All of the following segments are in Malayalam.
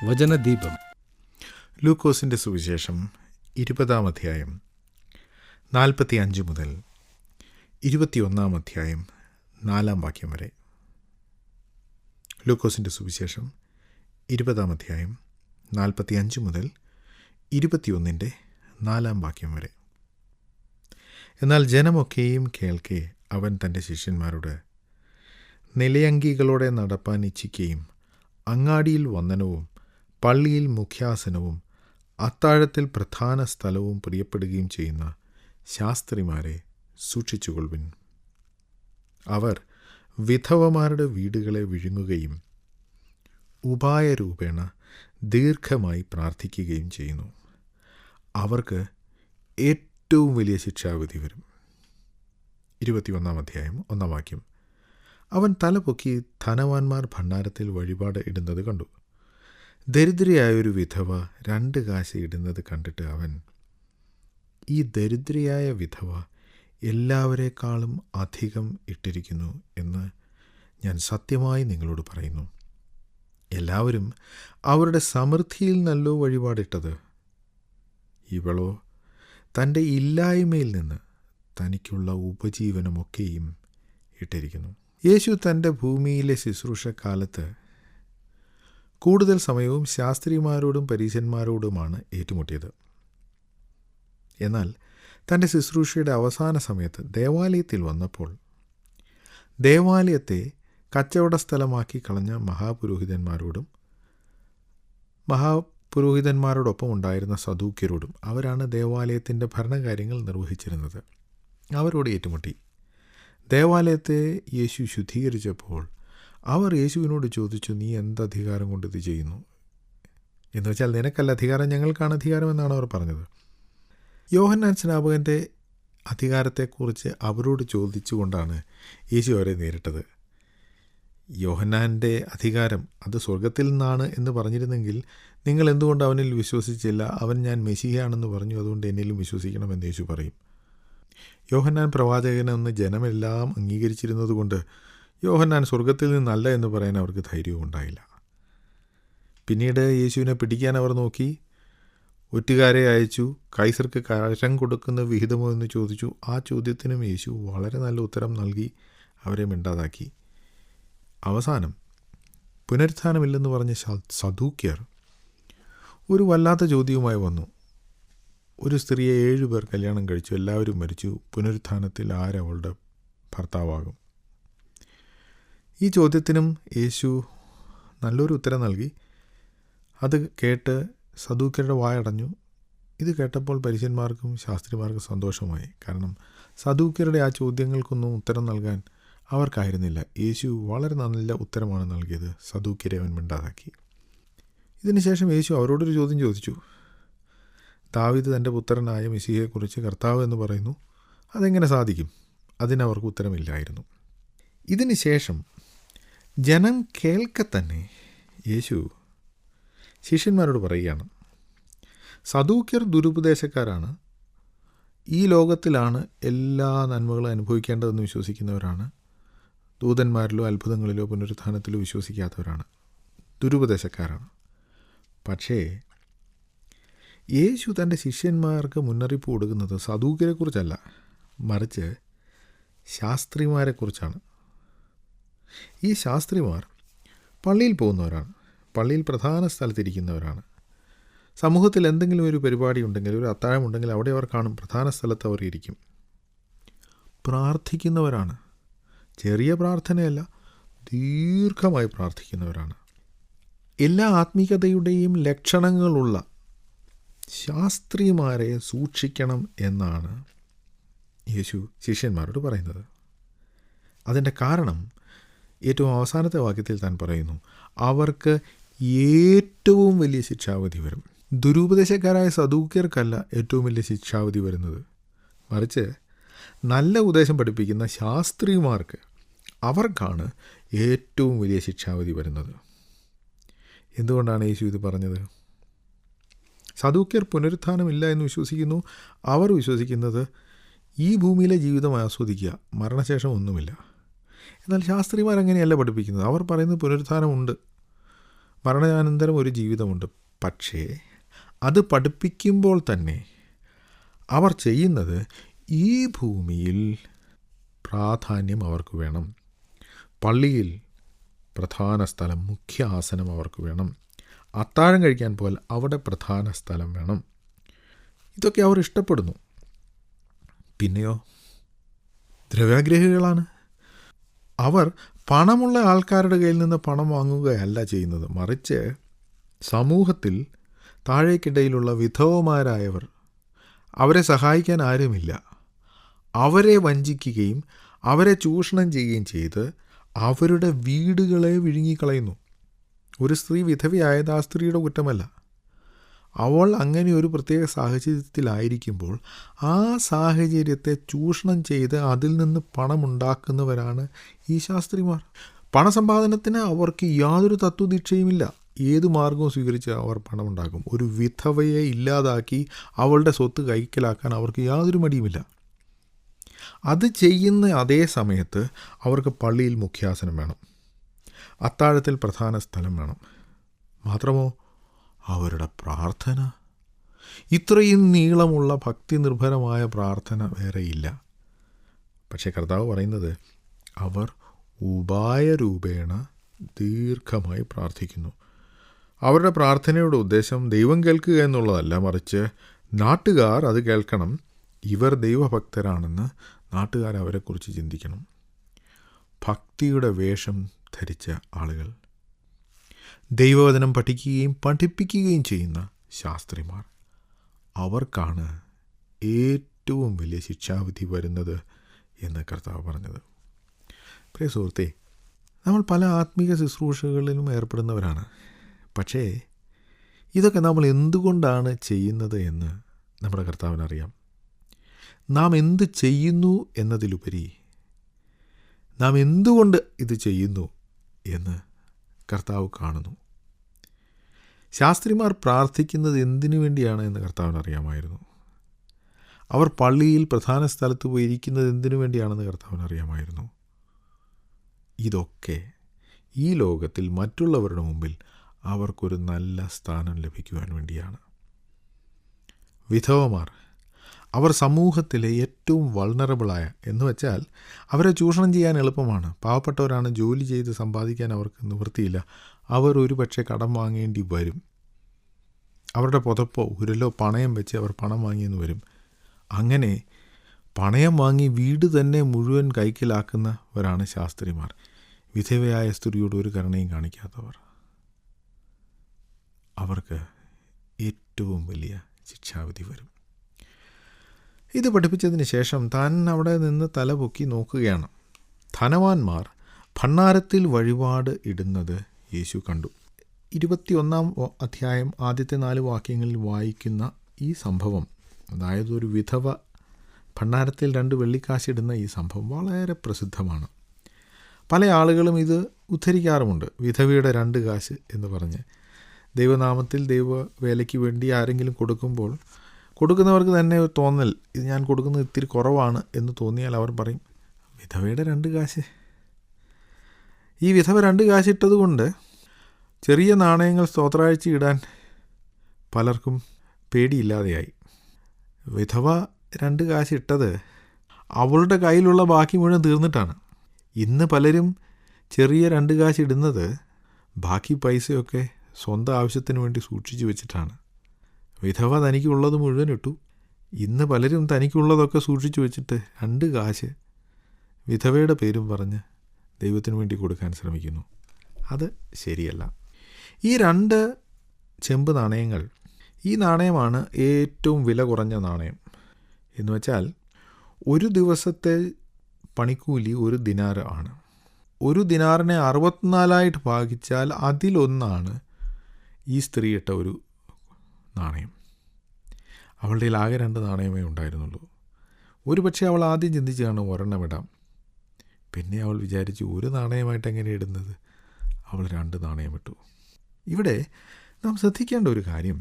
വചനദീപം. ലൂക്കോസിൻ്റെ സുവിശേഷം 20-ാം അധ്യായം 45 മുതൽ 21-ാം അധ്യായം 4-ാം വാക്യം വരെ. ലൂക്കോസിൻ്റെ സുവിശേഷം 20-ാം അധ്യായം 45 മുതൽ 21-ൻ്റെ 4-ാം വാക്യം വരെ. എന്നാൽ ജനമൊക്കെയും കേൾക്കെ അവൻ തൻ്റെ ശിഷ്യന്മാരോട്, നിലയങ്കികളോടെ നടപ്പാൻ ഇച്ഛിക്കുകയും അങ്ങാടിയിൽ വന്ദനവും പള്ളിയിൽ മുഖ്യാസനവും അത്താഴത്തിൽ പ്രധാന സ്ഥലവും പ്രിയപ്പെടുകയും ചെയ്യുന്ന ശാസ്ത്രിമാരെ സൂക്ഷിച്ചുകൊള്ളുവിൻ. അവർ വിധവമാരുടെ വീടുകളെ വിഴുങ്ങുകയും ഉപായരൂപേണ ദീർഘമായി പ്രാർത്ഥിക്കുകയും ചെയ്യുന്നു. അവർക്ക് ഏറ്റവും വലിയ ശിക്ഷാവിധി വരും. 21-ാം അധ്യായം 1-ാം വാക്യം. അവൻ തലപൊക്കി ധനവാന്മാർ ഭണ്ഡാരത്തിൽ വഴിപാട് ഇടുന്നത് കണ്ടു. ദരിദ്രയായൊരു വിധവ 2 കാശ് ഇടുന്നത് കണ്ടിട്ട് അവൻ, ഈ ദരിദ്രയായ വിധവ എല്ലാവരെക്കാളും അധികം ഇട്ടിരിക്കുന്നു എന്ന് ഞാൻ സത്യമായി നിങ്ങളോട് പറയുന്നു. എല്ലാവരും അവരുടെ സമൃദ്ധിയിൽ നല്ലോ വഴിപാടിട്ടത്, ഇവളോ തൻ്റെ ഇല്ലായ്മയിൽ നിന്ന് തനിക്കുള്ള ഉപജീവനമൊക്കെയും ഇട്ടിരിക്കുന്നു. യേശു തൻ്റെ ഭൂമിയിലെ ശുശ്രൂഷക്കാലത്ത് കൂടുതൽ സമയവും ശാസ്ത്രിമാരോടും പരീശന്മാരോടുമാണ് ഏറ്റുമുട്ടിയത്. എന്നാൽ തൻ്റെ ശുശ്രൂഷയുടെ അവസാന സമയത്ത് ദേവാലയത്തിൽ വന്നപ്പോൾ ദേവാലയത്തെ കച്ചവട സ്ഥലമാക്കി കളഞ്ഞ മഹാപുരോഹിതന്മാരോടൊപ്പം ഉണ്ടായിരുന്ന സദൂക്യരോടും, അവരാണ് ദേവാലയത്തിൻ്റെ ഭരണകാര്യങ്ങൾ നിർവഹിച്ചിരുന്നത്, അവരോട് ഏറ്റുമുട്ടി. ദേവാലയത്തെ യേശു ശുദ്ധീകരിച്ചപ്പോൾ അവർ യേശുവിനോട് ചോദിച്ചു, നീ എന്തധികാരം കൊണ്ട് ഇത് ചെയ്യുന്നു? എന്ന് വെച്ചാൽ, നിനക്കല്ല അധികാരം, ഞങ്ങൾക്കാണ് അധികാരം എന്നാണ് അവർ പറഞ്ഞത്. യോഹന്നാൻ സ്നാപകൻ്റെ അധികാരത്തെക്കുറിച്ച് അവരോട് ചോദിച്ചുകൊണ്ടാണ് യേശു അവരെ നേരിട്ടത്. യോഹന്നാൻ്റെ അധികാരം അത് സ്വർഗത്തിൽ നിന്നാണ് എന്ന് പറഞ്ഞിരുന്നെങ്കിൽ നിങ്ങൾ എന്തുകൊണ്ട് അവനിൽ വിശ്വസിച്ചില്ല? അവൻ ഞാൻ മെസ്സിഹയാണെന്ന് പറഞ്ഞു, അതുകൊണ്ട് എന്നിലും വിശ്വസിക്കണമെന്ന് യേശു പറയും. യോഹന്നാൻ പ്രവാചകനെന്ന് ജനമെല്ലാം അംഗീകരിച്ചിരുന്നതുകൊണ്ട് യോഹന്നാൻ സ്വർഗത്തിൽ നിന്നല്ല എന്ന് പറയാൻ അവർക്ക് ധൈര്യവും ഉണ്ടായില്ല. പിന്നീട് യേശുവിനെ പിടിക്കാൻ അവർ നോക്കി. ഒറ്റുകാരെ അയച്ചു. കൈസർക്ക് കരം കൊടുക്കുന്ന വിഹിതമോ എന്ന് ചോദിച്ചു. ആ ചോദ്യത്തിനും യേശു വളരെ നല്ല ഉത്തരം നൽകി അവരെ മിണ്ടാതാക്കി. അവസാനം പുനരുത്ഥാനമില്ലെന്ന് പറഞ്ഞ സദൂക്യർ ഒരു വല്ലാത്ത ചോദ്യവുമായി വന്നു. ഒരു സ്ത്രീയെ 7 പേർ കല്യാണം കഴിച്ചു, എല്ലാവരും മരിച്ചു, പുനരുത്ഥാനത്തിൽ ആരവളുടെ ഭർത്താവാകും? ഈ ചോദ്യത്തിനും യേശു നല്ലൊരു ഉത്തരം നൽകി. അത് കേട്ട് സദൂക്യരുടെ വായടഞ്ഞു. ഇത് കേട്ടപ്പോൾ പരീശന്മാർക്കും ശാസ്ത്രിമാർക്കും സന്തോഷമായി. കാരണം സദൂക്യരുടെ ആ ചോദ്യങ്ങൾക്കൊന്നും ഉത്തരം നൽകാൻ അവർക്കായിരുന്നില്ല. യേശു വളരെ നല്ല ഉത്തരമാണ് നൽകിയത്. സദൂക്യരെ അവൻ മിണ്ടാതാക്കി. ഇതിനുശേഷം യേശു അവരോടൊരു ചോദ്യം ചോദിച്ചു. ദാവീദ് തൻ്റെ പുത്രനായ മെസ്സിഹയെക്കുറിച്ച് കർത്താവ് എന്ന് പറയുന്നു, അതെങ്ങനെ സാധിക്കും? അതിനവർക്ക് ഉത്തരമില്ലായിരുന്നു. ഇതിന് ശേഷം ജനം കേൾക്കെ തന്നെ യേശു ശിഷ്യന്മാരോട് പറയുകയാണ്, സദൂക്യർ ദുരുപദേശക്കാരാണ്, ഈ ലോകത്തിലാണ് എല്ലാ നന്മകളും അനുഭവിക്കേണ്ടതെന്ന് വിശ്വസിക്കുന്നവരാണ്, ദൂതന്മാരിലോ അത്ഭുതങ്ങളിലോ പുനരുത്ഥാനത്തിലോ വിശ്വസിക്കാത്തവരാണ്, ദുരുപദേശക്കാരാണ്. പക്ഷേ യേശു തൻ്റെ ശിഷ്യന്മാർക്ക് മുന്നറിയിപ്പ് കൊടുക്കുന്നത് സദൂക്യരെക്കുറിച്ചല്ല, മറിച്ച് ശാസ്ത്രിമാരെക്കുറിച്ചാണ്. ഈ ശാസ്ത്രിമാർ പള്ളിയിൽ പോകുന്നവരാണ്, പള്ളിയിൽ പ്രധാന സ്ഥലത്തിരിക്കുന്നവരാണ്. സമൂഹത്തിൽ എന്തെങ്കിലും ഒരു പരിപാടി ഉണ്ടെങ്കിൽ, ഒരു അത്താഴം ഉണ്ടെങ്കിൽ അവിടെ അവർ കാണും, പ്രധാന സ്ഥലത്ത് അവർ ഇരിക്കും. പ്രാർത്ഥിക്കുന്നവരാണ്, ചെറിയ പ്രാർത്ഥനയല്ല, ദീർഘമായി പ്രാർത്ഥിക്കുന്നവരാണ്. എല്ലാ ആത്മീയതയുടെയും ലക്ഷണങ്ങളുള്ള ശാസ്ത്രിമാരെ സൂക്ഷിക്കണം എന്നാണ് യേശു ശിഷ്യന്മാരോട് പറയുന്നത്. അതിൻ്റെ കാരണം ഏറ്റവും അവസാനത്തെ വാക്യത്തിൽ താൻ പറയുന്നു, അവർക്ക് ഏറ്റവും വലിയ ശിക്ഷാവിധി വരും. ദുരുപദേശക്കാരായ സദൂക്യർക്കല്ല ഏറ്റവും വലിയ ശിക്ഷാവിധി വരുന്നത്, മറിച്ച് നല്ല ഉപദേശം പഠിപ്പിക്കുന്ന ശാസ്ത്രിമാർക്ക്, അവർക്കാണ് ഏറ്റവും വലിയ ശിക്ഷാവിധി വരുന്നത്. എന്തുകൊണ്ടാണ് യേശു ഇത് പറഞ്ഞത്? സദൂക്യർ പുനരുത്ഥാനമില്ല എന്ന് വിശ്വസിക്കുന്നു. അവർ വിശ്വസിക്കുന്നത് ഈ ഭൂമിയിലെ ജീവിതം ആസ്വദിക്കുക, മരണശേഷം ഒന്നുമില്ല. എന്നാൽ ശാസ്ത്രിമാർ അങ്ങനെയല്ല പഠിപ്പിക്കുന്നത്. അവർ പറയുന്നത് പുനരുത്ഥാനമുണ്ട്, മരണാനന്തരം ഒരു ജീവിതമുണ്ട്. പക്ഷേ അത് പഠിപ്പിക്കുമ്പോൾ തന്നെ അവർ ചെയ്യുന്നത് ഈ ഭൂമിയിൽ പ്രാധാന്യം അവർക്ക് വേണം. പള്ളിയിൽ പ്രധാന സ്ഥലം, മുഖ്യ ആസനം അവർക്ക് വേണം. അത്താഴം കഴിക്കാൻ പോൽ അവിടെ പ്രധാന സ്ഥലം വേണം. ഇതൊക്കെ അവർ ഇഷ്ടപ്പെടുന്നു. പിന്നെയോ ദ്രവ്യാഗ്രഹികളാണ്. അവർ പണമുള്ള ആൾക്കാരുടെ കയ്യിൽ നിന്ന് പണം വാങ്ങുകയല്ല ചെയ്യുന്നത്. മറിച്ച് സമൂഹത്തിൽ താഴേക്കിടയിലുള്ള വിധവമാരായവർ, അവരെ സഹായിക്കാൻ ആരുമില്ല, അവരെ വഞ്ചിക്കുകയും അവരെ ചൂഷണം ചെയ്യുകയും ചെയ്ത് അവരുടെ വീടുകളെ വിഴുങ്ങിക്കളയുന്നു. ഒരു സ്ത്രീ വിധവയായത് ആ സ്ത്രീയുടെ കുറ്റമല്ല. അവൾ അങ്ങനെ ഒരു പ്രത്യേക സാഹചര്യത്തിലായിരിക്കുമ്പോൾ ആ സാഹചര്യത്തെ ചൂഷണം ചെയ്ത് അതിൽ നിന്ന് പണമുണ്ടാക്കുന്നവരാണ് ഈ ശാസ്ത്രിമാർ. പണസമ്പാദനത്തിന് അവർക്ക് യാതൊരു തത്വദീക്ഷയുമില്ല. ഏത് മാർഗവും സ്വീകരിച്ച് അവർ പണമുണ്ടാക്കും. ഒരു വിധവയെ ഇല്ലാതാക്കി അവളുടെ സ്വത്ത് കൈക്കലാക്കാൻ അവർക്ക് യാതൊരു മടിയുമില്ല. അത് ചെയ്യുന്ന അതേ സമയത്ത് അവർക്ക് പള്ളിയിൽ മുഖ്യാസനം വേണം, അത്താഴത്തിൽ പ്രധാന സ്ഥലം വേണം. മാത്രമോ അവരുടെ പ്രാർത്ഥന, ഇത്രയും നീളമുള്ള ഭക്തി നിർഭരമായ പ്രാർത്ഥന വേറെയില്ല. പക്ഷേ കർത്താവ് പറയുന്നത് അവർ ഉപായരൂപേണ ദീർഘമായി പ്രാർത്ഥിക്കുന്നു. അവരുടെ പ്രാർത്ഥനയുടെ ഉദ്ദേശം ദൈവം കേൾക്കുക എന്നുള്ളതല്ല, മറിച്ച് നാട്ടുകാർ അത് കേൾക്കണം. ഇവർ ദൈവഭക്തരാണെന്ന് നാട്ടുകാർ അവരെക്കുറിച്ച് ചിന്തിക്കണം. ഭക്തിയുടെ വേഷം ധരിച്ച ആളുകൾ, ദൈവവചനം പഠിക്കുകയും പഠിപ്പിക്കുകയും ചെയ്യുന്ന ശാസ്ത്രിമാർ, അവർക്കാണ് ഏറ്റവും വലിയ ശിക്ഷാവിധി വരുന്നത് എന്ന് കർത്താവ് പറഞ്ഞത്. പ്രിയ സുഹൃത്തേ, നമ്മൾ പല ആത്മീക ശുശ്രൂഷകളിലും ഏർപ്പെടുന്നവരാണ്. പക്ഷേ ഇതൊക്കെ നമ്മൾ എന്തുകൊണ്ടാണ് ചെയ്യുന്നത് എന്ന് നമ്മുടെ കർത്താവിനറിയാം. നാം എന്ത് ചെയ്യുന്നു എന്നതിലുപരി നാം എന്തുകൊണ്ട് ഇത് ചെയ്യുന്നു എന്ന് കർത്താവ് കാണുന്നു. ശാസ്ത്രിമാർ പ്രാർത്ഥിക്കുന്നത് എന്തിനു വേണ്ടിയാണ് എന്ന് കർത്താവിനറിയാമായിരുന്നു. അവർ പള്ളിയിൽ പ്രധാന സ്ഥലത്ത് പോയിരിക്കുന്നത് എന്തിനു വേണ്ടിയാണെന്ന് കർത്താവിനറിയാമായിരുന്നു. ഇതൊക്കെ ഈ ലോകത്തിൽ മറ്റുള്ളവരുടെ മുമ്പിൽ അവർക്കൊരു നല്ല സ്ഥാനം ലഭിക്കുവാൻ വേണ്ടിയാണ്. വിധവമാർ, അവർ സമൂഹത്തിലെ ഏറ്റവും വൾണറബിളായ, എന്ന് വെച്ചാൽ അവരെ ചൂഷണം ചെയ്യാൻ എളുപ്പമാണ്. പാവപ്പെട്ടവരാണ്, ജോലി ചെയ്ത് സമ്പാദിക്കാൻ അവർക്ക് നിവൃത്തിയില്ല. അവർ ഒരുപക്ഷെ കടം വാങ്ങേണ്ടി വരും. അവരുടെ പുതപ്പോ ഉരലോ പണയം വെച്ച് അവർ പണം വാങ്ങിയെന്ന് വരും. അങ്ങനെ പണയം വാങ്ങി വീട് തന്നെ മുഴുവൻ കൈക്കലാക്കുന്നവരാണ് ശാസ്ത്രിമാർ. വിധവയായ സ്ത്രീയോട് ഒരു കരുണയും കാണിക്കാത്തവർ. അവർക്ക് ഏറ്റവും വലിയ ശിക്ഷാവിധി വരും. ഇത് പഠിപ്പിച്ചതിന് ശേഷം താൻ അവിടെ നിന്ന് തല പൊക്കി നോക്കുകയാണ്. ധനവാന്മാർ ഭണ്ഡാരത്തിൽ വഴിപാട് ഇടുന്നത് യേശു കണ്ടു. 21 അധ്യായം ആദ്യത്തെ 4 വാക്യങ്ങളിൽ വായിക്കുന്ന ഈ സംഭവം, അതായത് ഒരു വിധവ ഭണ്ഡാരത്തിൽ 2 വെള്ളിക്കാശിടുന്ന ഈ സംഭവം വളരെ പ്രസിദ്ധമാണ്. പല ആളുകളും ഇത് ഉദ്ധരിക്കാറുമുണ്ട്. വിധവയുടെ 2 കാശ് എന്ന് പറഞ്ഞ് ദൈവനാമത്തിൽ ദൈവവേലയ്ക്ക് വേണ്ടി ആരെങ്കിലും കൊടുക്കുമ്പോൾ കൊടുക്കുന്നവർക്ക് തന്നെ തോന്നൽ, ഇത് ഞാൻ കൊടുക്കുന്നത് ഇത്തിരി കുറവാണ് എന്ന് തോന്നിയാൽ അവർ പറയും, വിധവയുടെ 2 കാശ്. ഈ വിധവ 2 കാശിട്ടത് കൊണ്ട് ചെറിയ നാണയങ്ങൾ സ്തോത്രാഴ്ച ഇടാൻ പലർക്കും പേടിയില്ലാതെയായി. വിധവ 2 കാശിട്ടത് അവളുടെ കയ്യിലുള്ള ബാക്കി മുഴുവൻ തീർന്നിട്ടാണ്. ഇന്ന് പലരും ചെറിയ 2 കാശിടുന്നത് ബാക്കി പൈസയൊക്കെ സ്വന്തം ആവശ്യത്തിന് വേണ്ടി സൂക്ഷിച്ചു വെച്ചിട്ടാണ്. വിധവ തനിക്കുള്ളത് മുഴുവൻ ഇട്ടു. ഇന്ന് പലരും തനിക്കുള്ളതൊക്കെ സൂക്ഷിച്ചു വെച്ചിട്ട് 2 കാശ് വിധവയുടെ പേരും പറഞ്ഞ് ദൈവത്തിന് വേണ്ടി കൊടുക്കാൻ ശ്രമിക്കുന്നു. അത് ശരിയല്ല. ഈ 2 ചെമ്പ് നാണയങ്ങൾ, ഈ നാണയമാണ് ഏറ്റവും വില കുറഞ്ഞ നാണയം. എന്ന് വെച്ചാൽ ഒരു ദിവസത്തെ പണിക്കൂലി 1 ദിനാർ ആണ്. 1 ദിനാറിനെ 64 ഭാഗിച്ചാൽ അതിലൊന്നാണ് ഈ സ്ത്രീ ഇട്ട ഒരു നാണയം. അവളുടെ ആകെ 2 നാണയമേ ഉണ്ടായിരുന്നുള്ളൂ. ഒരു പക്ഷേ അവൾ ആദ്യം ചിന്തിച്ച് കാണും ഒരെണ്ണം ഇടാം. പിന്നെ അവൾ വിചാരിച്ചു 1 നാണയമായിട്ട് എങ്ങനെ ഇടുന്നത്? അവൾ 2 നാണയം ഇട്ടു. ഇവിടെ നാം ശ്രദ്ധിക്കേണ്ട ഒരു കാര്യം,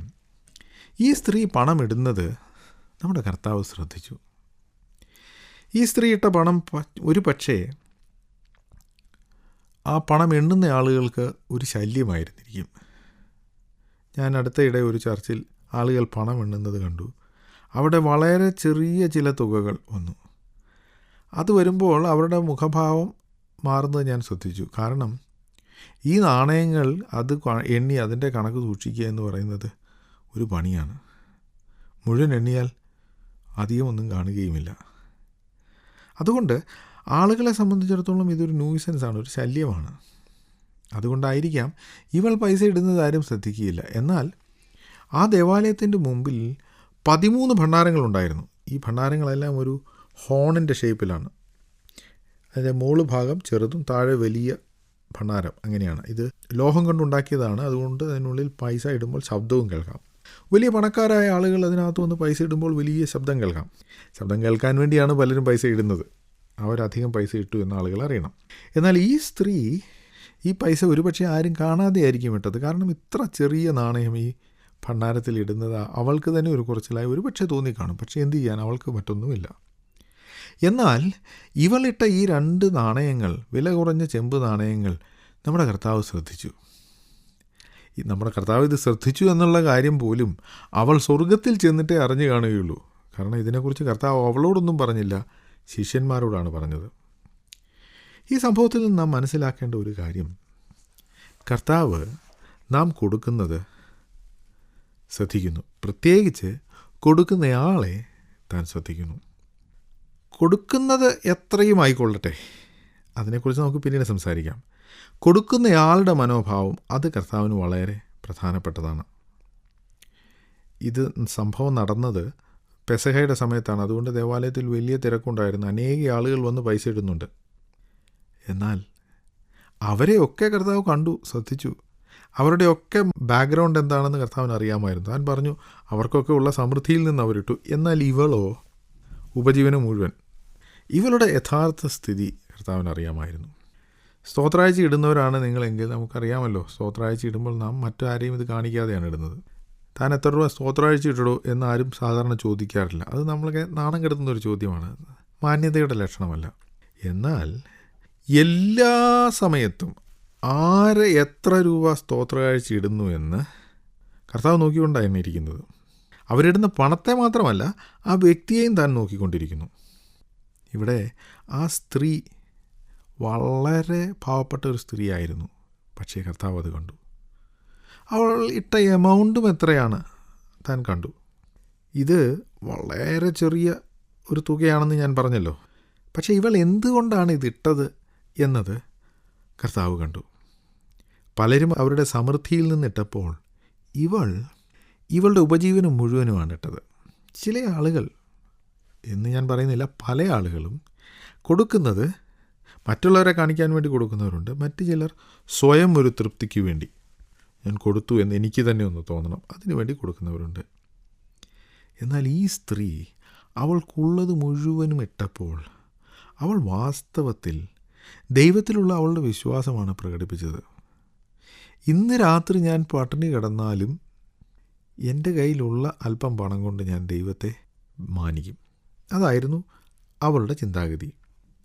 ഈ സ്ത്രീ പണം ഇടുന്നത് നമ്മുടെ കർത്താവ് ശ്രദ്ധിച്ചു. ഈ സ്ത്രീ ഇട്ട പണം ഒരു പക്ഷേ ആ പണം എണ്ണുന്ന ആളുകൾക്ക് ഒരു ശല്യമായിരുന്നിരിക്കും. ഞാൻ അടുത്തയിടെ ഒരു ചർച്ചിൽ ആളുകൾ പണം എണ്ണുന്നത് കണ്ടു. അവിടെ വളരെ ചെറിയ ചില തുകകൾ വന്നു. അത് വരുമ്പോൾ അവരുടെ മുഖഭാവം മാറുന്നത് ഞാൻ ശ്രദ്ധിച്ചു. കാരണം ഈ നാണയങ്ങൾ അത് എണ്ണി അതിൻ്റെ കണക്ക് സൂക്ഷിക്കുക എന്ന് പറയുന്നത് ഒരു പണിയാണ്. മുഴുവൻ എണ്ണിയാൽ അധികമൊന്നും കാണുകയുമില്ല. അതുകൊണ്ട് ആളുകളെ സംബന്ധിച്ചിടത്തോളം ഇതൊരു ന്യൂസൻസാണ്, ഒരു ശല്യമാണ്. അതുകൊണ്ടായിരിക്കാം ഇവൾ പൈസ ഇടുന്നത് ആരും ശ്രദ്ധിക്കുകയില്ല. എന്നാൽ ആ ദേവാലയത്തിൻ്റെ മുമ്പിൽ 13 ഭണ്ഡാരങ്ങളുണ്ടായിരുന്നു. ഈ ഭണ്ഡാരങ്ങളെല്ലാം ഒരു ഹോണിൻ്റെ ഷേപ്പിലാണ്. അതിൻ്റെ മുകൾ ഭാഗം ചെറുതും താഴെ വലിയ ഭണ്ഡാരം, അങ്ങനെയാണ്. ഇത് ലോഹം കൊണ്ടുണ്ടാക്കിയതാണ്. അതുകൊണ്ട് അതിനുള്ളിൽ പൈസ ഇടുമ്പോൾ ശബ്ദവും കേൾക്കാം. വലിയ പണക്കാരായ ആളുകൾ അതിനകത്ത് വന്ന് പൈസ ഇടുമ്പോൾ വലിയ ശബ്ദം കേൾക്കാം. ശബ്ദം കേൾക്കാൻ വേണ്ടിയാണ് പലരും പൈസ ഇടുന്നത്. അവരധികം പൈസ ഇട്ടു എന്ന ആളുകൾ അറിയണം. എന്നാൽ ഈ സ്ത്രീ ഈ പൈസ ഒരുപക്ഷെ ആരും കാണാതെ ആയിരിക്കും ഇട്ടത്. കാരണം ഇത്ര ചെറിയ നാണയം ഈ ഭണ്ഡാരത്തിൽ ഇടുന്നത് അവൾക്ക് തന്നെ ഒരു കുറച്ചിലായി ഒരുപക്ഷെ തോന്നിക്കാണും. പക്ഷേ എന്ത് ചെയ്യാൻ, അവൾക്ക് മറ്റൊന്നുമില്ല. എന്നാൽ ഇവളിട്ട ഈ 2 നാണയങ്ങൾ, വില കുറഞ്ഞ ചെമ്പ് നാണയങ്ങൾ, നമ്മുടെ കർത്താവ് ശ്രദ്ധിച്ചു. നമ്മുടെ കർത്താവ് ഇത് ശ്രദ്ധിച്ചു എന്നുള്ള കാര്യം പോലും അവൾ സ്വർഗത്തിൽ ചെന്നിട്ടേ അറിഞ്ഞു കാണുകയുള്ളൂ. കാരണം ഇതിനെക്കുറിച്ച് കർത്താവ് അവളോടൊന്നും പറഞ്ഞില്ല, ശിഷ്യന്മാരോടാണ് പറഞ്ഞത്. ഈ സംഭവത്തിൽ നിന്ന് നാം മനസ്സിലാക്കേണ്ട ഒരു കാര്യം, കർത്താവ് നാം കൊടുക്കുന്നത് ശ്രദ്ധിക്കുന്നു. പ്രത്യേകിച്ച് കൊടുക്കുന്നയാളെ താൻ ശ്രദ്ധിക്കുന്നു. കൊടുക്കുന്നത് എത്രയും ആയിക്കൊള്ളട്ടെ, അതിനെക്കുറിച്ച് നമുക്ക് പിന്നീട് സംസാരിക്കാം. കൊടുക്കുന്നയാളുടെ മനോഭാവം അത് കർത്താവിന് വളരെ പ്രധാനപ്പെട്ടതാണ്. ഇത് സംഭവം നടന്നത് പെസഹയുടെ സമയത്താണ്. അതുകൊണ്ട് ദേവാലയത്തിൽ വലിയ തിരക്കുണ്ടായിരുന്നു. അനേക ആളുകൾ വന്ന് പൈസ ഇടുന്നുണ്ട്. എന്നാൽ അവരെയൊക്കെ കർത്താവ് കണ്ടു, ശ്രദ്ധിച്ചു. അവരുടെയൊക്കെ ബാക്ക്ഗ്രൗണ്ട് എന്താണെന്ന് കർത്താവിന് അറിയാമായിരുന്നു. താൻ പറഞ്ഞു അവർക്കൊക്കെ ഉള്ള സമൃദ്ധിയിൽ നിന്ന് അവരിട്ടു. എന്നാൽ ഇവളോ ഉപജീവനം മുഴുവൻ. ഇവളുടെ യഥാർത്ഥ സ്ഥിതി കർത്താവിന് അറിയാമായിരുന്നു. സ്തോത്രാഴ്ച ഇടുന്നവരാണ് നിങ്ങളെങ്കിൽ നമുക്കറിയാമല്ലോ, സ്തോത്രാഴ്ച ഇടുമ്പോൾ നാം മറ്റാരെയും ഇത് കാണിക്കാതെയാണ് ഇടുന്നത്. താൻ എത്ര രൂപ സ്തോത്രാഴ്ച ഇട്ടിടോ എന്നാരും സാധാരണ ചോദിക്കാറില്ല. അത് നമ്മളൊക്കെ നാണം കെടുത്തുന്നൊരു ചോദ്യമാണ്, മാന്യതയുടെ ലക്ഷണമല്ല. എന്നാൽ എല്ലാ സമയത്തും ആര് എത്ര രൂപ സ്തോത്രകാഴ്ച ഇടുന്നു എന്ന് കർത്താവ് നോക്കിക്കൊണ്ടാണ് ഇരിക്കുന്നത്. അവരിടുന്ന പണത്തെ മാത്രമല്ല, ആ വ്യക്തിയെയും താൻ നോക്കിക്കൊണ്ടിരിക്കുന്നു. ഇവിടെ ആ സ്ത്രീ വളരെ പാവപ്പെട്ട ഒരു സ്ത്രീയായിരുന്നു. പക്ഷേ കർത്താവ് അത് കണ്ടു. അവൾ ഇട്ട എമൗണ്ടും എത്രയാണ് താൻ കണ്ടു. ഇത് വളരെ ചെറിയ ഒരു തുകയാണെന്ന് ഞാൻ പറഞ്ഞല്ലോ. പക്ഷേ ഇവൾ എന്തുകൊണ്ടാണ് ഇതിട്ടത് എന്നത് കർത്താവ് കണ്ടു. പലരും അവരുടെ സമൃദ്ധിയിൽ നിന്നിട്ടപ്പോൾ ഇവളുടെ ഉപജീവനം മുഴുവനുമാണ് ഇട്ടത്. ചില ആളുകൾ എന്ന് ഞാൻ പറയുന്നില്ല, പല ആളുകളും കൊടുക്കുന്നത് മറ്റുള്ളവരെ കാണിക്കാൻ വേണ്ടി കൊടുക്കുന്നവരുണ്ട്. മറ്റു ചിലർ സ്വയം ഒരു തൃപ്തിക്ക് വേണ്ടി, ഞാൻ കൊടുത്തു എന്ന് എനിക്ക് തന്നെ ഒന്ന് തോന്നണം, അതിനു വേണ്ടി കൊടുക്കുന്നവരുണ്ട്. എന്നാൽ ഈ സ്ത്രീ അവൾക്കുള്ളത് മുഴുവനും ഇട്ടപ്പോൾ അവൾ വാസ്തവത്തിൽ ദൈവത്തിലുള്ള അവളുടെ വിശ്വാസമാണ് പ്രകടിപ്പിച്ചത്. ഇന്ന് രാത്രി ഞാൻ പട്ടിണി കിടന്നാലും എൻ്റെ കയ്യിലുള്ള അല്പം പണം കൊണ്ട് ഞാൻ ദൈവത്തെ മാനിക്കും. അതായിരുന്നു അവളുടെ ചിന്താഗതി.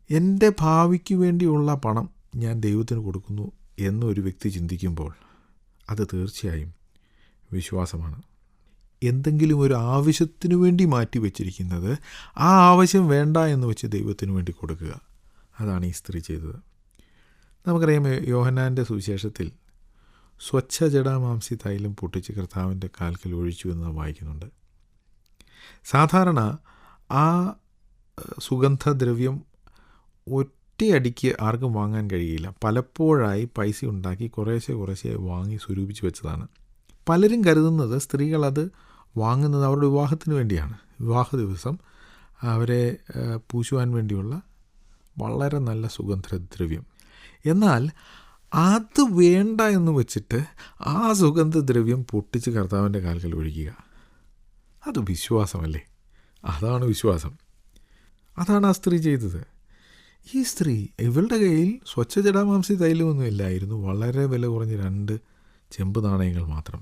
എൻ്റെ ഭാവിക്ക് വേണ്ടിയുള്ള പണം ഞാൻ ദൈവത്തിന് കൊടുക്കുന്നു എന്നൊരു വ്യക്തി ചിന്തിക്കുമ്പോൾ അത് തീർച്ചയായും വിശ്വാസമാണ്. എന്തെങ്കിലും ഒരു ആവശ്യത്തിനു വേണ്ടി മാറ്റി വച്ചിരിക്കുന്നത് ആ ആവശ്യം വേണ്ട എന്ന് വെച്ച് ദൈവത്തിന് വേണ്ടി കൊടുക്കുക, അതാണ് ഈ സ്ത്രീ ചെയ്തത്. നമുക്കറിയാം, യോഹന്നാൻ്റെ സുവിശേഷത്തിൽ സ്വച്ഛ ജടാമാംസി തൈലം പൊട്ടിച്ച് കർത്താവിൻ്റെ കാൽക്കൽ ഒഴിച്ചു എന്ന് നാം വായിക്കുന്നുണ്ട്. സാധാരണ ആ സുഗന്ധദ്രവ്യം ഒറ്റയടിക്ക് ആർക്കും വാങ്ങാൻ കഴിയില്ല. പലപ്പോഴായി പൈസ ഉണ്ടാക്കി കുറേശ്ശെ വാങ്ങി സ്വരൂപിച്ച് വെച്ചതാണ്. പലരും കരുതുന്നത് സ്ത്രീകൾ അത് വാങ്ങുന്നത് അവരുടെ വിവാഹത്തിന് വേണ്ടിയാണ്. വിവാഹ ദിവസം അവരെ പൂശുവാൻ വേണ്ടിയുള്ള വളരെ നല്ല സുഗന്ധദ്രവ്യം. എന്നാൽ അത് വേണ്ട എന്ന് വെച്ചിട്ട് ആ സുഗന്ധദ്രവ്യം പൊട്ടിച്ച് കർത്താവിൻ്റെ കാൽക്കൽ ഒഴിക്കുക, അത് വിശ്വാസമല്ലേ? അതാണ് വിശ്വാസം. അതാണ് ആ സ്ത്രീ ചെയ്തത്. ഈ സ്ത്രീ, ഇവളുടെ കയ്യിൽ സ്വച്ഛ ജടാമാംസി തൈലമൊന്നും ഇല്ലായിരുന്നു. വളരെ വില കുറഞ്ഞ 2 ചെമ്പ് നാണയങ്ങൾ മാത്രം.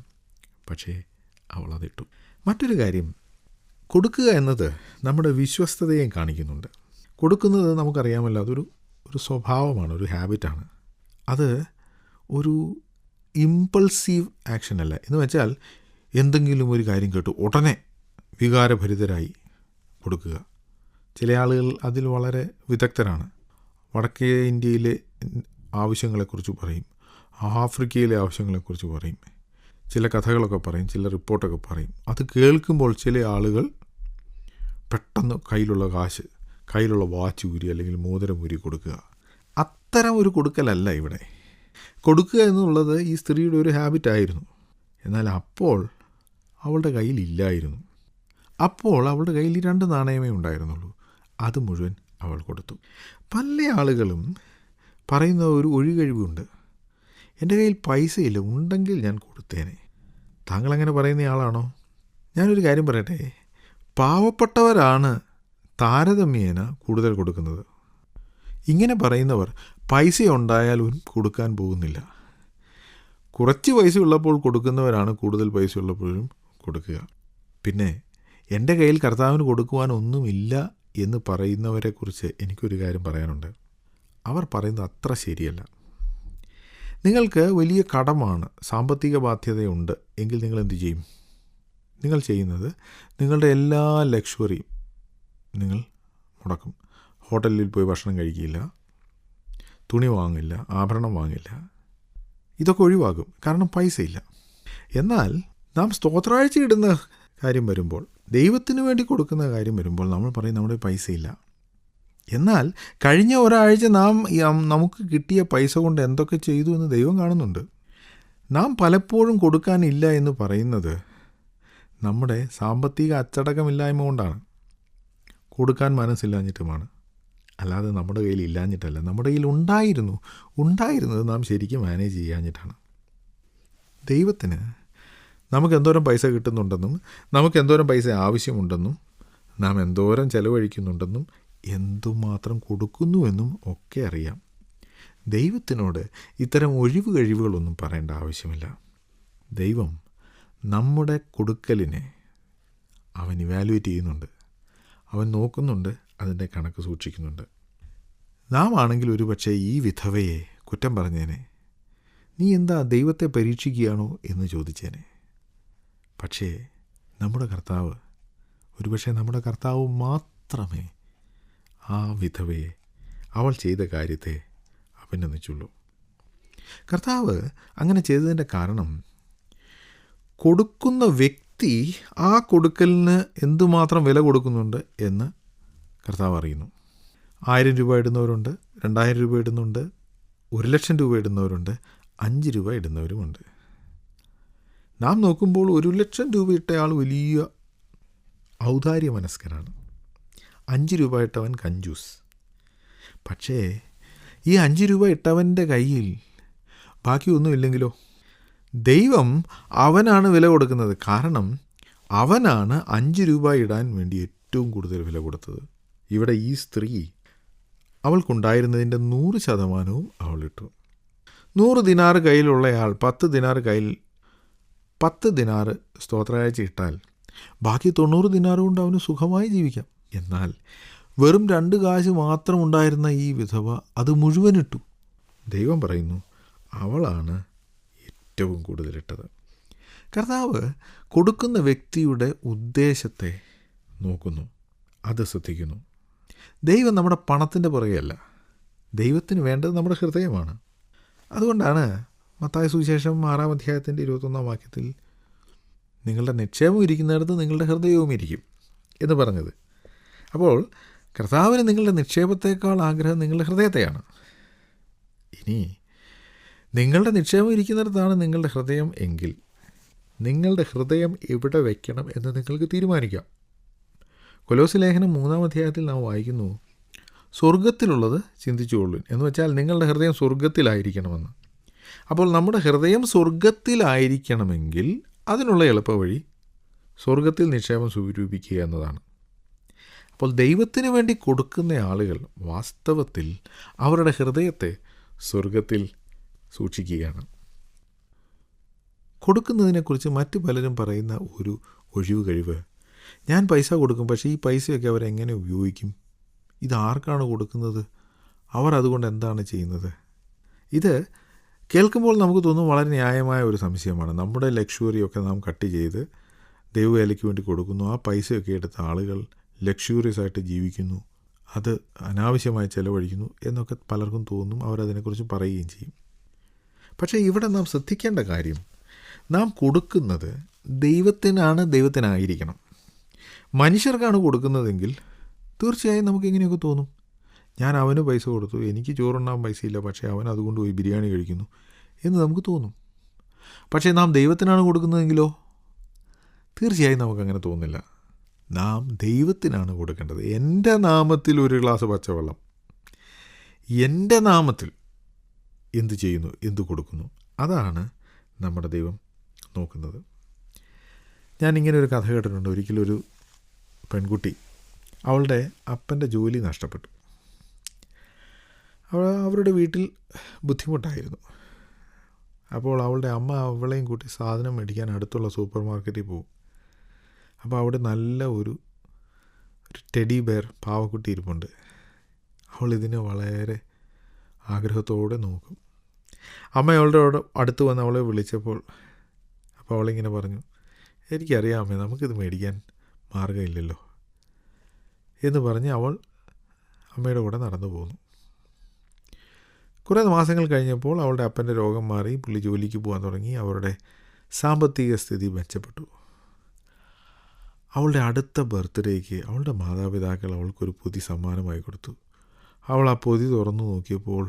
പക്ഷേ അവൾ അതിട്ടു. മറ്റൊരു കാര്യം, കൊടുക്കുക എന്നത് നമ്മുടെ വിശ്വസ്തതയെ കാണിക്കുന്നുണ്ട്. കൊടുക്കുന്നത് നമുക്കറിയാമല്ലോ, അതൊരു സ്വഭാവമാണ്, ഒരു ഹാബിറ്റാണ്. അത് ഒരു ഇമ്പൾസീവ് ആക്ഷൻ അല്ല. എന്ന് വെച്ചാൽ എന്തെങ്കിലും ഒരു കാര്യം കേട്ടു ഉടനെ വികാരഭരിതരായി കൊടുക്കുക. ചില ആളുകൾ അതിൽ വളരെ വിദഗ്ധരാണ്. വടക്കേ ഇന്ത്യയിലെ ആവശ്യങ്ങളെക്കുറിച്ച് പറയും, ആഫ്രിക്കയിലെ ആവശ്യങ്ങളെക്കുറിച്ച് പറയും, ചില കഥകളൊക്കെ പറയും, ചില റിപ്പോർട്ടൊക്കെ പറയും. അത് കേൾക്കുമ്പോൾ ചില ആളുകൾ പെട്ടെന്ന് കയ്യിലുള്ള വാച്ച് ഊരി അല്ലെങ്കിൽ മോതിരം ഊരി കൊടുക്കുക. അത്തരം ഒരു കൊടുക്കലല്ല ഇവിടെ. കൊടുക്കുക എന്നുള്ളത് ഈ സ്ത്രീയുടെ ഒരു ഹാബിറ്റായിരുന്നു. എന്നാൽ അപ്പോൾ അവളുടെ കയ്യിലില്ലായിരുന്നു. അപ്പോൾ അവളുടെ കയ്യിൽ 2 നാണയമേ ഉണ്ടായിരുന്നുള്ളൂ. അത് മുഴുവൻ അവൾ കൊടുത്തു. പല ആളുകളും പറയുന്ന ഒരു ഒഴികഴിവുണ്ട്, എൻ്റെ കയ്യിൽ പൈസയില്ല, ഉണ്ടെങ്കിൽ ഞാൻ കൊടുത്തേനെ. താങ്കൾ അങ്ങനെ പറയുന്ന ആളാണോ? ഞാനൊരു കാര്യം പറയട്ടെ, പാവപ്പെട്ടവരാണ് താരതമ്യേന കൂടുതൽ കൊടുക്കുന്നത്. ഇങ്ങനെ പറയുന്നവർ പൈസ ഉണ്ടായാലും കൊടുക്കാൻ പോകുന്നില്ല. കുറച്ച് പൈസ ഉള്ളപ്പോൾ കൊടുക്കുന്നവരാണ് കൂടുതൽ പൈസ ഉള്ളപ്പോഴും കൊടുക്കുക. പിന്നെ എൻ്റെ കയ്യിൽ കർത്താവിന് കൊടുക്കുവാനൊന്നുമില്ല എന്ന് പറയുന്നവരെക്കുറിച്ച് എനിക്കൊരു കാര്യം പറയാനുണ്ട്. അവർ പറയുന്നത് അത്ര ശരിയല്ല. നിങ്ങൾക്ക് വലിയ കടമാണ്, സാമ്പത്തിക ബാധ്യതയുണ്ട് എങ്കിൽ നിങ്ങൾ എന്തു ചെയ്യും? നിങ്ങൾ ചെയ്യുന്നത് നിങ്ങളുടെ എല്ലാ ലക്ഷറിയും നിങ്ങൾ മുടക്കും. ഹോട്ടലിൽ പോയി ഭക്ഷണം കഴിക്കില്ല, തുണി വാങ്ങില്ല, ആഭരണം വാങ്ങില്ല. ഇതൊക്കെ ഒഴിവാകും, കാരണം പൈസയില്ല. എന്നാൽ നാം സ്തോത്രാഴ്ച ഇടുന്ന കാര്യം വരുമ്പോൾ, ദൈവത്തിന് വേണ്ടി കൊടുക്കുന്ന കാര്യം വരുമ്പോൾ നമ്മൾ പറയും നമ്മുടെ പൈസയില്ല. എന്നാൽ കഴിഞ്ഞ ഒരാഴ്ച നമുക്ക് കിട്ടിയ പൈസ കൊണ്ട് എന്തൊക്കെ ചെയ്തു എന്ന് ദൈവം കാണുന്നുണ്ട്. നാം പലപ്പോഴും കൊടുക്കാനില്ല എന്ന് പറയുന്നത് നമ്മുടെ സാമ്പത്തിക അച്ചടക്കമില്ലായ്മ കൊണ്ടാണ്, കൊടുക്കാൻ മനസ്സില്ലാഞ്ഞിട്ടുമാണ്. അല്ലാതെ നമ്മുടെ കയ്യിൽ ഇല്ലാഞ്ഞിട്ടല്ല. നമ്മുടെ കയ്യിൽ ഉണ്ടായിരുന്നത് നാം ശരിക്കും മാനേജ് ചെയ്യാഞ്ഞിട്ടാണ്. ദൈവത്തിന് നമുക്ക് എന്തോരം പൈസ കിട്ടുന്നുണ്ടെന്നും നമുക്ക് എന്തോരം പൈസ ആവശ്യമുണ്ടെന്നും നാം എന്തോരം ചെലവഴിക്കുന്നുണ്ടെന്നും എന്തുമാത്രം കൊടുക്കുന്നുവെന്നും ഒക്കെ അറിയാം. ദൈവത്തിനോട് ഇത്തരം ഒഴിവ് കഴിവുകളൊന്നും പറയേണ്ട ആവശ്യമില്ല. ദൈവം നമ്മുടെ കൊടുക്കലിനെ അവൻ ഇവാലുവേറ്റ് ചെയ്യുന്നുണ്ട്, അവൻ നോക്കുന്നുണ്ട്, അതിൻ്റെ കണക്ക് സൂക്ഷിക്കുന്നുണ്ട്. നാം ആണെങ്കിൽ ഒരു പക്ഷേ ഈ വിധവയെ കുറ്റം പറഞ്ഞേനെ, നീ എന്താ ദൈവത്തെ പരീക്ഷിക്കുകയാണോ എന്ന് ചോദിച്ചേനെ. പക്ഷേ നമ്മുടെ കർത്താവ് മാത്രമേ ആ വിധവയെ അവൾ ചെയ്ത കാര്യത്തെ അഭിനന്ദിച്ചുള്ളൂ. കർത്താവ് അങ്ങനെ ചെയ്തതിൻ്റെ കാരണം കൊടുക്കുന്ന വ്യക്തി ആ കൊടുക്കലിന് എന്തുമാത്രം വില കൊടുക്കുന്നുണ്ട് എന്ന് കർത്താവ് അറിയുന്നു. 1000 രൂപ ഇടുന്നവരുണ്ട്, 2000 രൂപ ഇടുന്നുണ്ട്, 1,00,000 രൂപ ഇടുന്നവരുണ്ട്, 5 രൂപ ഇടുന്നവരുമുണ്ട്. നാം നോക്കുമ്പോൾ 1,00,000 രൂപ ഇട്ടയാൾ വലിയ ഔദാര്യ മനസ്കനാണ്, 5 രൂപ ഇട്ടവൻ കഞ്ചൂസ്. പക്ഷേ ഈ 5 രൂപ ഇട്ടവൻ്റെ കയ്യിൽ ബാക്കിയൊന്നുമില്ലെങ്കിലോ? ദൈവം അവനാണ് വില കൊടുക്കുന്നത്. കാരണം അവനാണ് 5 രൂപ ഇടാൻ വേണ്ടി ഏറ്റവും കൂടുതൽ വില കൊടുത്തത്. ഇവിടെ ഈ സ്ത്രീ അവൾക്കുണ്ടായിരുന്നതിൻ്റെ 100% അവൾ ഇട്ടു. 100 ദിനാർ കയ്യിലുള്ളയാൾ 10 ദിനാർ സ്തോത്രാഴ്ച ഇട്ടാൽ ബാക്കി 90 ദിനാർ കൊണ്ട് അവന് സുഖമായി ജീവിക്കാം. എന്നാൽ വെറും 2 കാശ് മാത്രം ഉണ്ടായിരുന്ന ഈ വിധവ അത് മുഴുവൻ ഇട്ടു. ദൈവം പറയുന്നു അവളാണ് ഏറ്റവും കൂടുതലിട്ടത്. കർത്താവ് കൊടുക്കുന്ന വ്യക്തിയുടെ ഉദ്ദേശത്തെ നോക്കുന്നു, അത് ശ്രദ്ധിക്കുന്നു. ദൈവം നമ്മുടെ പണത്തിൻ്റെ പുറകെയല്ല, ദൈവത്തിന് വേണ്ടത് നമ്മുടെ ഹൃദയമാണ്. അതുകൊണ്ടാണ് മത്തായി സുവിശേഷം 6-ാം അധ്യായത്തിൻ്റെ 21-ാം വാക്യത്തിൽ നിങ്ങളുടെ നിക്ഷേപം ഇരിക്കുന്നിടത്ത് നിങ്ങളുടെ ഹൃദയവും ഇരിക്കും എന്ന് പറഞ്ഞത്. അപ്പോൾ കർത്താവിന് നിങ്ങളുടെ നിക്ഷേപത്തേക്കാൾ ആഗ്രഹം നിങ്ങളുടെ ഹൃദയത്തെയാണ്. ഇനി നിങ്ങളുടെ നിക്ഷേപം ഇരിക്കുന്നിടത്താണ് നിങ്ങളുടെ ഹൃദയം എങ്കിൽ നിങ്ങളുടെ ഹൃദയം എവിടെ വയ്ക്കണം എന്ന് നിങ്ങൾക്ക് തീരുമാനിക്കാം. കൊലോസ്യ ലേഖനം 3-ാം അധ്യായത്തിൽ നാം വായിക്കുന്നു, സ്വർഗത്തിലുള്ളത് ചിന്തിച്ചുകൊള്ളു എന്ന് വെച്ചാൽ നിങ്ങളുടെ ഹൃദയം സ്വർഗത്തിലായിരിക്കണമെന്ന്. അപ്പോൾ നമ്മുടെ ഹൃദയം സ്വർഗത്തിലായിരിക്കണമെങ്കിൽ അതിനുള്ള എളുപ്പവഴി സ്വർഗത്തിൽ നിക്ഷേപം സ്വരൂപിക്കുക എന്നതാണ്. അപ്പോൾ ദൈവത്തിന് വേണ്ടി കൊടുക്കുന്ന ആളുകൾ വാസ്തവത്തിൽ അവരുടെ ഹൃദയത്തെ സ്വർഗത്തിൽ സൂക്ഷിക്കുകയാണ്. കൊടുക്കുന്നതിനെക്കുറിച്ച് മറ്റു പലരും പറയുന്ന ഒരു ഒഴിവ് കഴിവ്, ഞാൻ പൈസ കൊടുക്കും, പക്ഷേ ഈ പൈസയൊക്കെ അവരെങ്ങനെ ഉപയോഗിക്കും, ഇതാർക്കാണ് കൊടുക്കുന്നത്, അവർ അതുകൊണ്ട് എന്താണ് ചെയ്യുന്നത്? ഇത് കേൾക്കുമ്പോൾ നമുക്ക് തോന്നും വളരെ ന്യായമായ ഒരു സംശയമാണ്. നമ്മുടെ ലക്ഷറിയൊക്കെ നാം കട്ട് ചെയ്ത് ദൈവവേലയ്ക്ക് വേണ്ടി കൊടുക്കുന്നു. ആ പൈസയൊക്കെ എടുത്ത് ആളുകൾ ലക്ഷൂറിയസ് ആയിട്ട് ജീവിക്കുന്നു, അത് അനാവശ്യമായി ചിലവഴിക്കുന്നു എന്നൊക്കെ പലർക്കും തോന്നും. അവരതിനെക്കുറിച്ച് പറയുകയും ചെയ്യും. പക്ഷേ ഇവിടെ നാം ശ്രദ്ധിക്കേണ്ട കാര്യം, നാം കൊടുക്കുന്നത് ദൈവത്തിനായിരിക്കണം. മനുഷ്യർക്കാണ് കൊടുക്കുന്നതെങ്കിൽ തീർച്ചയായും നമുക്ക് ഇങ്ങനെയൊക്കെ തോന്നും. ഞാൻ അവന് പൈസ കൊടുത്തു, എനിക്ക് ചോറുണ്ണാൻ പൈസയില്ല, പക്ഷേ അവൻ അതുകൊണ്ട് പോയി ബിരിയാണി കഴിക്കുന്നു എന്ന് നമുക്ക് തോന്നും. പക്ഷേ നാം ദൈവത്തിനാണ് കൊടുക്കുന്നതെങ്കിലോ തീർച്ചയായും നമുക്കങ്ങനെ തോന്നില്ല. നാം ദൈവത്തിനാണ് കൊടുക്കേണ്ടത്. എൻ്റെ നാമത്തിൽ ഒരു ഗ്ലാസ് പച്ചവെള്ളം, എൻ്റെ നാമത്തിൽ എന്ത് ചെയ്യുന്നു, എന്ത് കൊടുക്കുന്നു, അതാണ് നമ്മുടെ ദൈവം നോക്കുന്നത്. ഞാനിങ്ങനെ ഒരു കഥ കേട്ടിട്ടുണ്ട്. ഒരിക്കലൊരു പെൺകുട്ടി, അവളുടെ അപ്പൻ്റെ ജോലി നഷ്ടപ്പെട്ടു. അവരുടെ വീട്ടിൽ ബുദ്ധിമുട്ടായിരുന്നു. അപ്പോൾ അവളുടെ അമ്മ അവളെയും കൂട്ടി സാധനം മേടിക്കാൻ അടുത്തുള്ള സൂപ്പർ മാർക്കറ്റിൽ പോകും. അപ്പോൾ അവിടെ നല്ല ഒരു ടെഡി ബെയർ പാവക്കുട്ടി ഇരിപ്പുണ്ട്. അവൾ ഇതിനെ വളരെ ആഗ്രഹത്തോടെ നോക്കും. അമ്മ അവളുടെ അടുത്ത് വന്ന് അവളെ വിളിച്ചപ്പോൾ അപ്പോൾ അവളിങ്ങനെ പറഞ്ഞു, എനിക്കറിയാം അമ്മേ, നമുക്കിത് മേടിക്കാൻ മാർഗ്ഗമില്ലല്ലോ എന്ന് പറഞ്ഞ് അവൾ അമ്മയുടെ കൂടെ നടന്നു പോന്നു. കുറേ മാസങ്ങൾ കഴിഞ്ഞപ്പോൾ അവളുടെ അപ്പൻ്റെ രോഗം മാറി, പുള്ളി ജോലിക്ക് പോകാൻ തുടങ്ങി. അവരുടെ സാമ്പത്തിക സ്ഥിതി മെച്ചപ്പെട്ടു. അവളുടെ അടുത്ത ബർത്ത്ഡേക്ക് അവളുടെ മാതാപിതാക്കൾ അവൾക്കൊരു പൊതി സമ്മാനമായി കൊടുത്തു. അവൾ ആ പൊതി തുറന്നു നോക്കിയപ്പോൾ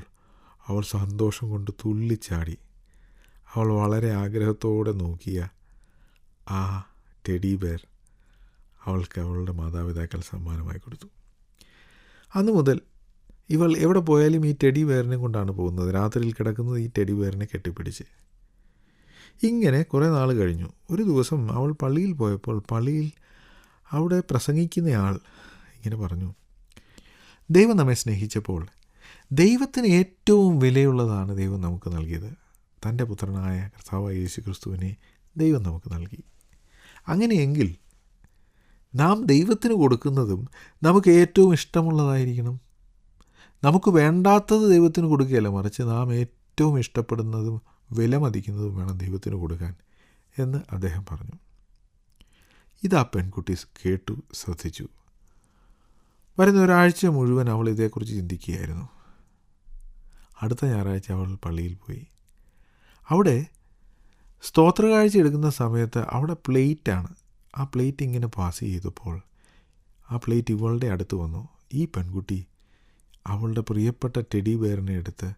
അവൾ സന്തോഷം കൊണ്ട് തുള്ളിച്ചാടി. അവൾ വളരെ ആഗ്രഹത്തോടെ നോക്കിയ ആ ടെഡി ബെയർ അവൾക്ക് അവളുടെ മാതാപിതാക്കൾ സമ്മാനമായി കൊടുത്തു. അന്നു മുതൽ ഇവൾ എവിടെ പോയാലും ഈ ടെഡി ബെയറിനെ കൊണ്ടാണ് പോകുന്നത്. രാത്രിയിൽ കിടക്കുന്നത് ഈ ടെഡി ബെയറിനെ കെട്ടിപ്പിടിച്ച്. ഇങ്ങനെ കുറേ നാൾ കഴിഞ്ഞു. ഒരു ദിവസം അവൾ പള്ളിയിൽ പോയപ്പോൾ പള്ളിയിൽ അവിടെ പ്രസംഗിക്കുന്നയാൾ ഇങ്ങനെ പറഞ്ഞു, ദൈവം നമ്മെ സ്നേഹിച്ചപ്പോൾ ദൈവത്തിന് ഏറ്റവും വിലയുള്ളതാണ് ദൈവം നമുക്ക് നൽകിയത്. തൻ്റെ പുത്രനായ കർത്താവായ യേശു ക്രിസ്തുവിനെ ദൈവം നമുക്ക് നൽകി. അങ്ങനെയെങ്കിൽ നാം ദൈവത്തിന് കൊടുക്കുന്നതും നമുക്ക് ഏറ്റവും ഇഷ്ടമുള്ളതായിരിക്കണം. നമുക്ക് വേണ്ടാത്തത് ദൈവത്തിന് കൊടുക്കുകയല്ല, മറിച്ച് നാം ഏറ്റവും ഇഷ്ടപ്പെടുന്നതും വിലമതിക്കുന്നതും വേണം ദൈവത്തിന് കൊടുക്കാൻ എന്ന് അദ്ദേഹം പറഞ്ഞു. ഇതാ പെൺകുട്ടി കേട്ടു, ശ്രദ്ധിച്ചു. വരുന്ന ഒരാഴ്ച മുഴുവൻ അവൾ ഇതേക്കുറിച്ച് ചിന്തിക്കുകയായിരുന്നു. അടുത്ത ഞായറാഴ്ച അവൾ പള്ളിയിൽ പോയി. അവിടെ സ്തോത്രകാഴ്ച എടുക്കുന്ന സമയത്ത് അവിടെ പ്ലേറ്റാണ്. ആ പ്ലേറ്റ് ഇങ്ങനെ പാസ് ചെയ്തപ്പോൾ ആ പ്ലേറ്റ് ഇവളുടെ അടുത്ത് വന്നു. ഈ പെൺകുട്ടി അവളുടെ പ്രിയപ്പെട്ട ടെഡി ബെയറിനെ എടുത്ത്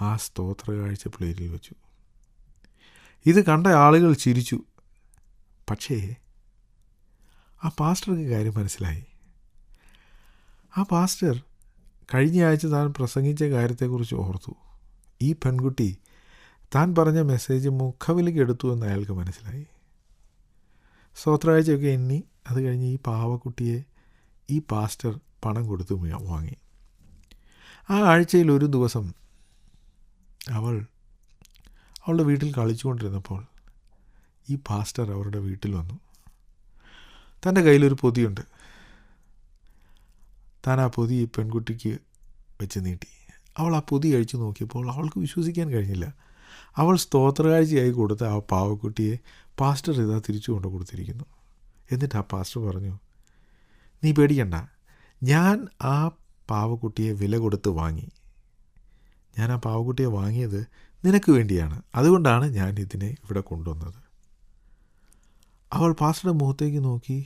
ആ സ്തോത്രകാഴ്ച പ്ലേറ്റിൽ വെച്ചു. ഇത് കണ്ട ആളുകൾ ചിരിച്ചു. പക്ഷേ ആ പാസ്റ്റർക്ക് കാര്യം മനസ്സിലായി. ആ പാസ്റ്റർ കഴിഞ്ഞ ആഴ്ച താൻ പ്രസംഗിച്ച കാര്യത്തെക്കുറിച്ച് ഓർത്തു. ഈ പെൺകുട്ടി താൻ പറഞ്ഞ മെസ്സേജ് മുഖവിലേക്ക് എടുത്തു എന്ന് അയാൾക്ക് മനസ്സിലായി. സ്തോത്രാഴ്ചയൊക്കെ എണ്ണി അത് കഴിഞ്ഞ് ഈ പാവക്കുട്ടിയെ ഈ പാസ്റ്റർ പണം കൊടുത്ത് വാങ്ങി. ആ ആഴ്ചയിൽ ഒരു ദിവസം അവളുടെ വീട്ടിൽ കളിച്ചുകൊണ്ടിരുന്നപ്പോൾ ഈ പാസ്റ്റർ അവരുടെ വീട്ടിൽ വന്നു. തൻ്റെ കയ്യിലൊരു പൊതിയുണ്ട്. താൻ ആ പൊതി ഈ പെൺകുട്ടിക്ക് വെച്ച് നീട്ടി. അവൾ ആ പൊതി കഴിച്ചു നോക്കിയപ്പോൾ അവൾക്ക് വിശ്വസിക്കാൻ കഴിഞ്ഞില്ല. അവൾ സ്തോത്രകാഴ്ചയായി കൊടുത്ത ആ പാവക്കുട്ടിയെ പാസ്റ്റർ ഇതാ തിരിച്ചു കൊണ്ടു കൊടുത്തിരിക്കുന്നു. എന്നിട്ട് ആ പാസ്റ്റർ പറഞ്ഞു, നീ പേടിക്കണ്ട, ഞാൻ ആ പാവക്കുട്ടിയെ വില കൊടുത്ത് വാങ്ങി. ഞാൻ ആ പാവക്കുട്ടിയെ വാങ്ങിയത് നിനക്ക് വേണ്ടിയാണ്. അതുകൊണ്ടാണ് ഞാൻ ഇതിനെ ഇവിടെ കൊണ്ടുവന്നത്. അവൾ പാസ്റ്ററുടെ മുഖത്തേക്ക് നോക്കി.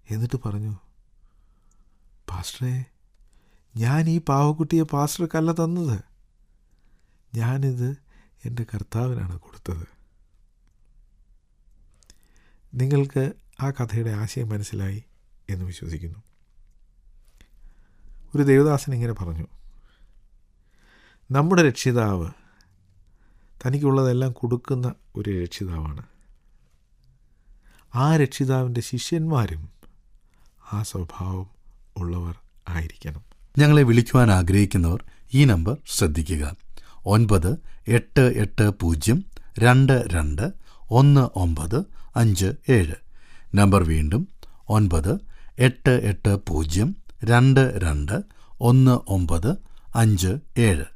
എന്നിട്ട് പറഞ്ഞു, പാസ്റ്ററെ, ഞാൻ ഈ പാവക്കുട്ടിയെ പാസ്റ്റർക്കല്ല തന്നത്. ഞാനിത് എൻ്റെ കർത്താവിനാണ് കൊടുത്തത്. നിങ്ങൾക്ക് ആ കഥയുടെ ആശയം മനസ്സിലായി എന്ന് വിശ്വസിക്കുന്നു. ഒരു ദേവദാസൻ ഇങ്ങനെ പറഞ്ഞു, നമ്മുടെ രക്ഷിതാവ് തനിക്കുള്ളതെല്ലാം കൊടുക്കുന്ന ഒരു രക്ഷിതാവാണ്. ആ രക്ഷിതാവിൻ്റെ ശിഷ്യന്മാരും ആ സ്വഭാവം ഉള്ളവർ ആയിരിക്കണം. ഞങ്ങളെ വിളിക്കുവാൻ ആഗ്രഹിക്കുന്നവർ ഈ നമ്പർ ശ്രദ്ധിക്കുക: 9880221957. നമ്പർ വീണ്ടും 9880221957.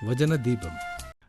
വചനദീപം